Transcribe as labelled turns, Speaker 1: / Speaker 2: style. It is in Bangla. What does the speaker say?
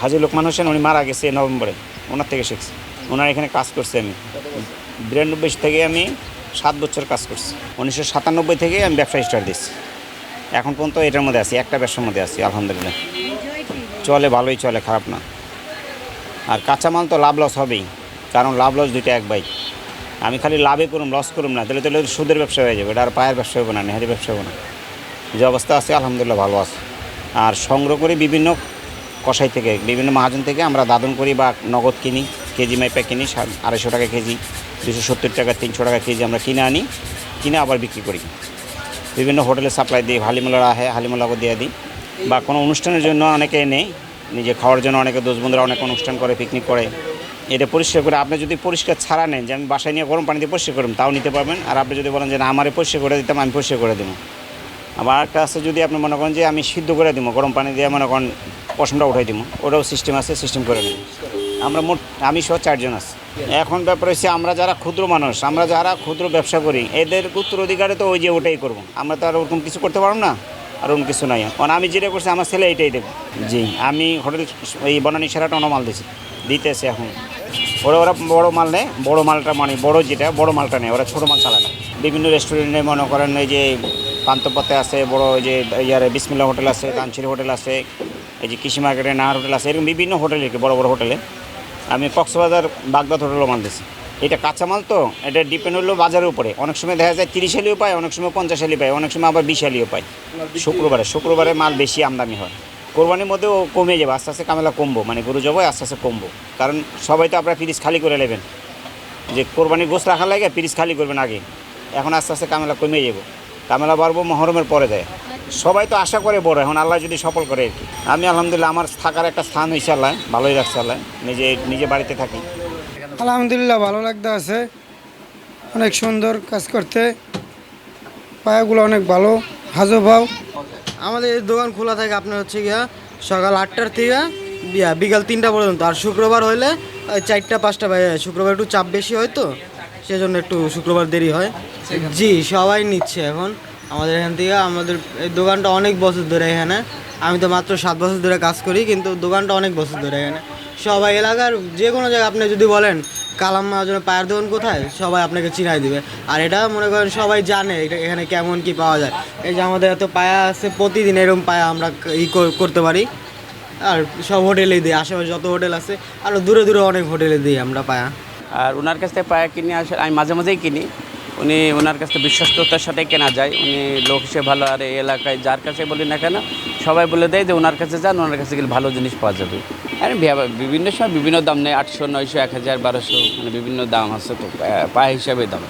Speaker 1: হাজী লোকমান হোসেন, উনি মারা গেছে নভেম্বরে, ওনার থেকে শিখছি। ওনার এখানে কাজ করছি আমি 92 থেকে, আমি 7 বছর কাজ করছি। 1997 থেকে আমি ব্যবসা স্টার্ট দিচ্ছি। এখন পর্যন্ত এটার মধ্যে আছি, একটা ব্যবসার মধ্যে আছি আলহামদুলিল্লাহ। চলে, ভালোই চলে, খারাপ না। আর কাঁচামাল তো লাভ লস হবেই, কারণ লাভ লস দুইটা এক ভাই। আমি খালি লাভে করুম, লস করুম না, তাহলে সুদের ব্যবসা হয়ে যাবে, এটা আর পায়ের ব্যবসা হবে না, নেহারি ব্যবসা হবে না। যে অবস্থা আছে আলহামদুলিল্লাহ ভালো আছে। আর সংগ্রহ করি বিভিন্ন কসাই থেকে, বিভিন্ন মহাজন থেকে আমরা দাদন করি বা নগদ কিনি, কেজি মাইপা কিনি, 250 টাকা কেজি, 270 টাকা, 300 টাকা কেজি আমরা কিনে আনি, কিনে আবার বিক্রি করি। বিভিন্ন হোটেলে সাপ্লাই দিই, হালিমুলারা আহে হালিমুলাকে দিয়ে দিই, বা কোনো অনুষ্ঠানের জন্য অনেকে এনে নিজে খাওয়ার জন্য, অনেকে দোষ বন্ধুরা অনেক অনুষ্ঠান করে, পিকনিক করে, এটা পরিষ্কার করে। আপনি যদি পরিষ্কার ছাড়া নেন, যে আমি বাসায় নিয়ে গরম পানি দিয়ে পরিষ্কার করুন, তাও নিতে পারবেন। আর আপনি যদি বলেন যে না আমারে পরিষ্কার করে দিতাম, আমি পরিষ্কার করে দেবো। আবার একটা আছে, যদি আপনি মনে করেন যে আমি সিদ্ধ করে দিব, গরম পানি দিয়ে মনে করেন পশমটা উঠাই দিব, ওটাও সিস্টেম আছে, সিস্টেম করে দেবো। আমরা মোট আমি সহ 4 জন আছি। এখন ব্যাপার হচ্ছে, আমরা যারা ক্ষুদ্র মানুষ, আমরা যারা ক্ষুদ্র ব্যবসা করি, এদের উত্তরাধিকারে তো ওই যে ওটাই করবো, আমরা তো আর ওরকম কিছু করতে পারবো না, আর ওরকম কিছু নাই। কারণ আমি যেটা করছি, আমার ছেলে এইটাই দেবো। জি, আমি হোটেল এই বনানী সেরাটা মাল দিতেছে এখন। ওরা বড়ো মাল নেয়, বড়ো মালটা মানে বড়ো যেটা বড়ো মালটা নেয়, ওরা ছোটো মাল চালায় না। বিভিন্ন রেস্টুরেন্টে মনে করেন এই যে পান্তপথে আছে, বড়ো ওই যে ইয়ারে বিসমিল্লাহ হোটেল আছে, তানসির হোটেল আছে, এই যে কৃষি মার্কেটে নাহার হোটেল আছে, এরকম বিভিন্ন হোটেলে, বড়ো বড়ো হোটেলে। আমি কক্সবাজার বাগদাদ হোটেলও মাল দিচ্ছি। এটা কাঁচামাল তো, এটা ডিপেন্ড হলো বাজারের উপরে। অনেক সময় দেখা যায় 30 হালিও পায়, অনেক সময় 50 হালি পায়, অনেক সময় আবার 20 হালিও পায়। শুক্রবারে মাল বেশি আমদানি হয়। কোরবানির মধ্যেও কমে যাবে, আস্তে আস্তে কামেলা কমবো, মানে গরু জবাই আস্তে আস্তে কমবো। কারণ সবাই তো আপনার ফ্রিজ খালি করে নেবেন, যে কোরবানির গোস্ত রাখার লাগে ফ্রিজ খালি করবেন আগে। এখন আস্তে আস্তে কামেলা কমে যাবো, কামেলা বাড়বো মহরমের পরে দেয়। সবাই তো আশা করে বড়, এখন আল্লাহ যদি সফল করে আর কি। আমি আলহামদুলিল্লাহ আমার থাকার একটা স্থান হয়েছে, আল্লাহ ভালোই রাখছে, আল্লাহ নিজে বাড়িতে থাকি।
Speaker 2: আলহামদুলিল্লাহ ভালো লাগতে আছে, অনেক সুন্দর কাজ করতে, পায়াগুলো অনেক ভালো, হাজো ভাও।
Speaker 3: আমাদের এই দোকান খোলা থাকে আপনার হচ্ছে গিয়া সকাল 8টার থেকে বিকাল 3টা পর্যন্ত। আর শুক্রবার হইলে 4টা 5টা বাজে। শুক্রবার একটু চাপ বেশি হয় তো, সেজন্য একটু শুক্রবার দেরি হয়। জি, সবাই নিচ্ছে এখন আমাদের এখান থেকে। আমাদের এই দোকানটা অনেক বছর ধরে এখানে, আমি তো মাত্র 7 বছর ধরে কাজ করি, কিন্তু দোকানটা অনেক বছর ধরে এখানে। সবাই এলাকার যে কোনো জায়গায় আপনি যদি বলেন কালাম মহাজনের পায়ের দোকান কোথায়, সবাই আপনাকে চিনাই দিবে। আর এটা মনে করেন সবাই জানে এখানে কেমন কি পাওয়া যায়। এই যে আমাদের এত পায়া আছে, প্রতিদিন এরকম পায়া আমরা করতে পারি। আর সব হোটেলেই দিই, আশেপাশে যত হোটেল আছে, আরও দূরে দূরে অনেক হোটেলে দিই আমরা পায়া।
Speaker 4: আর ওনার কাছ থেকে পায়া কিনে আসে, আমি মাঝে মাঝেই কিনি। ওনার কাছ থেকে বিশ্বস্ততার সাথে কেনা যায়, উনি লোক হিসেবে ভালো। আর এই এলাকায় যার কাছে বলি না কেন, সবাই বলে দেয় যে ওনার কাছে যান, ওনার কাছে গেলে ভালো জিনিস পাওয়া যাবে। আর বিভিন্ন সময় বিভিন্ন দাম নেই, 800, 900, 1000, 1200, মানে বিভিন্ন দাম আছে, তো পায়া হিসাবে দাম।